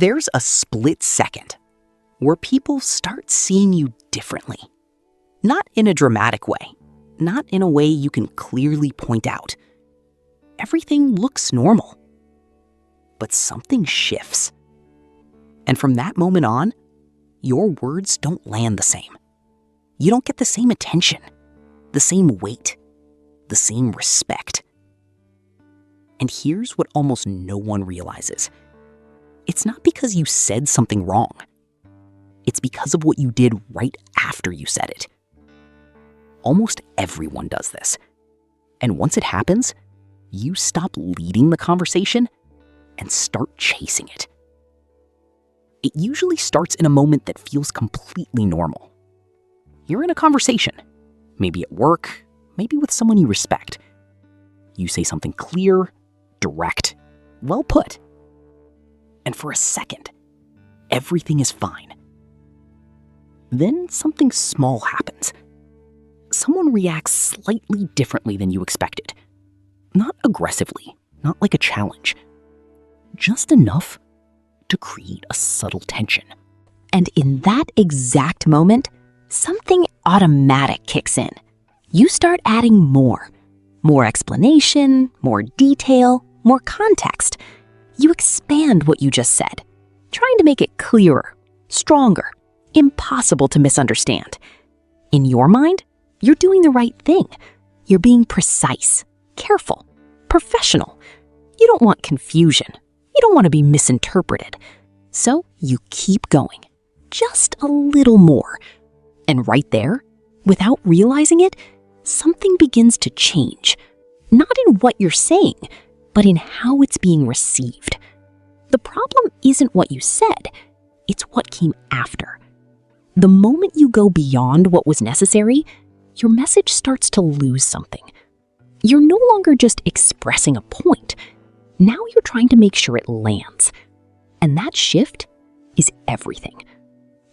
There's a split second where people start seeing you differently. Not in a dramatic way, not in a way you can clearly point out. Everything looks normal. But something shifts. And from that moment on, your words don't land the same. You don't get the same attention, the same weight, the same respect. And here's what almost no one realizes. It's not because you said something wrong. It's because of what you did right after you said it. Almost everyone does this. And once it happens, you stop leading the conversation and start chasing it. It usually starts in a moment that feels completely normal. You're in a conversation, maybe at work, maybe with someone you respect. You say something clear, direct, well put. And for a second, everything is fine. Then something small happens. Someone reacts slightly differently than you expected. Not aggressively, not like a challenge. Just enough to create a subtle tension. And in that exact moment, something automatic kicks in. You start adding more explanation, more detail, more context. You expand what you just said, trying to make it clearer, stronger, impossible to misunderstand. In your mind, you're doing the right thing. You're being precise, careful, professional. You don't want confusion. You don't want to be misinterpreted. So you keep going, just a little more. And right there, without realizing it, something begins to change. Not in what you're saying, but in how it's being received. The problem isn't what you said, it's what came after. The moment you go beyond what was necessary, your message starts to lose something. You're no longer just expressing a point. Now you're trying to make sure it lands. And that shift is everything.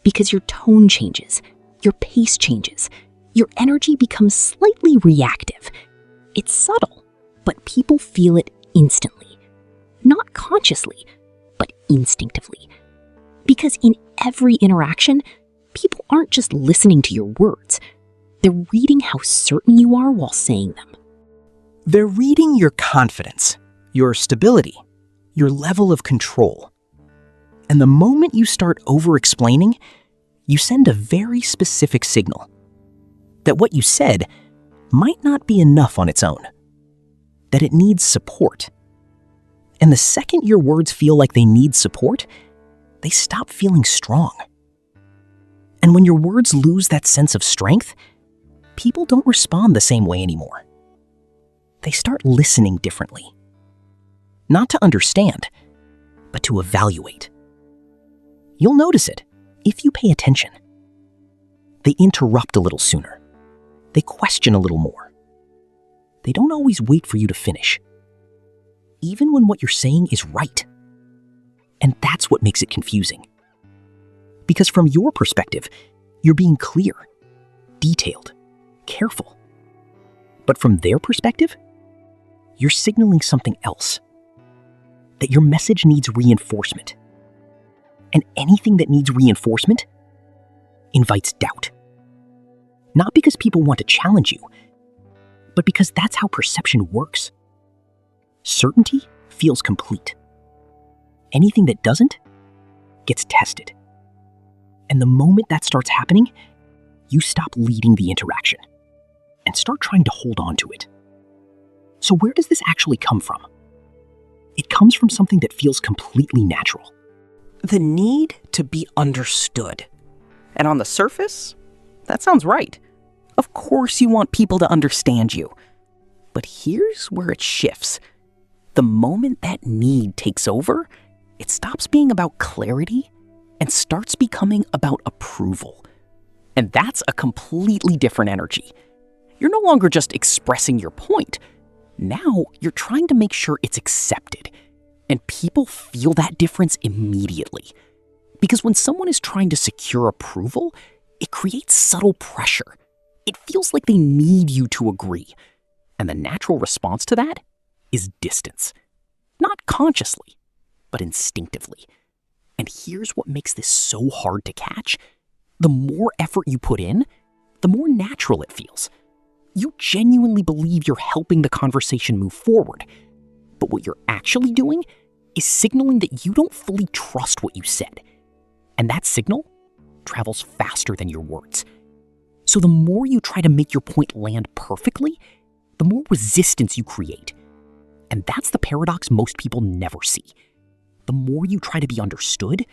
Because your tone changes, your pace changes, your energy becomes slightly reactive. It's subtle, but people feel it instantly. Not consciously, but instinctively. Because in every interaction, people aren't just listening to your words. They're reading how certain you are while saying them. They're reading your confidence, your stability, your level of control. And the moment you start over-explaining, you send a very specific signal that what you said might not be enough on its own, that it needs support. And the second your words feel like they need support, they stop feeling strong. And when your words lose that sense of strength, people don't respond the same way anymore. They start listening differently. Not to understand, but to evaluate. You'll notice it if you pay attention. They interrupt a little sooner. They question a little more. They don't always wait for you to finish, even when what you're saying is right. And that's what makes it confusing. Because from your perspective, you're being clear, detailed, careful. But from their perspective, you're signaling something else. That your message needs reinforcement. And anything that needs reinforcement invites doubt. Not because people want to challenge you, but because that's how perception works. Certainty feels complete. Anything that doesn't gets tested. And the moment that starts happening, you stop leading the interaction and start trying to hold on to it. So where does this actually come from? It comes from something that feels completely natural. The need to be understood. And on the surface, that sounds right. Of course you want people to understand you. But here's where it shifts. The moment that need takes over, it stops being about clarity and starts becoming about approval. And that's a completely different energy. You're no longer just expressing your point. Now you're trying to make sure it's accepted. And people feel that difference immediately. Because when someone is trying to secure approval, it creates subtle pressure. It feels like they need you to agree. And the natural response to that is distance. Not consciously, but instinctively. And here's what makes this so hard to catch. The more effort you put in, the more natural it feels. You genuinely believe you're helping the conversation move forward. But what you're actually doing is signaling that you don't fully trust what you said. And that signal travels faster than your words. So the more you try to make your point land perfectly, the more resistance you create. And that's the paradox most people never see. The more you try to be understood,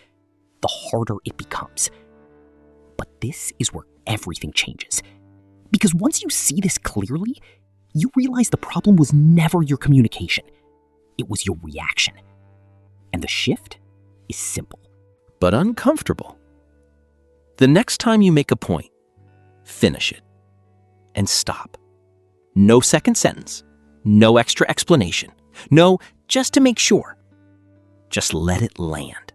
the harder it becomes. But this is where everything changes. Because once you see this clearly, you realize the problem was never your communication. It was your reaction. And the shift is simple. But uncomfortable. The next time you make a point, finish it and stop. No second sentence, no extra explanation, no just to make sure. Just let it land.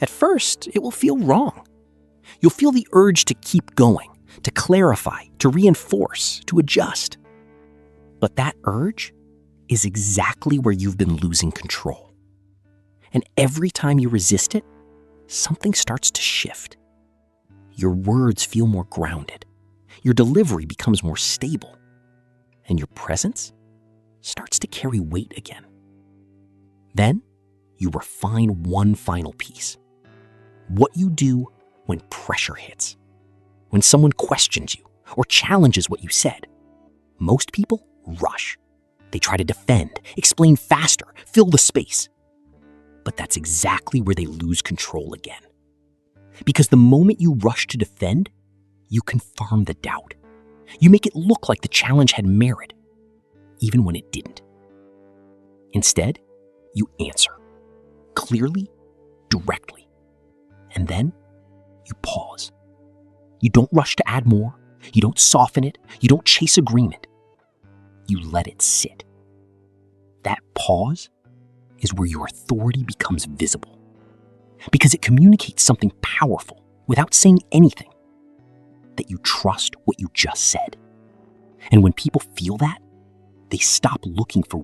At first, it will feel wrong. You'll feel the urge to keep going, to clarify, to reinforce, to adjust. But that urge is exactly where you've been losing control. And every time you resist it, something starts to shift. Your words feel more grounded. Your delivery becomes more stable. And your presence starts to carry weight again. Then you refine one final piece. What you do when pressure hits. When someone questions you or challenges what you said. Most people rush. They try to defend, explain faster, fill the space. But that's exactly where they lose control again. Because the moment you rush to defend, you confirm the doubt. You make it look like the challenge had merit, even when it didn't. Instead, you answer, clearly, directly. And then, you pause. You don't rush to add more. You don't soften it. You don't chase agreement. You let it sit. That pause is where your authority becomes visible. Because it communicates something powerful without saying anything. That you trust what you just said. And when people feel that, they stop looking for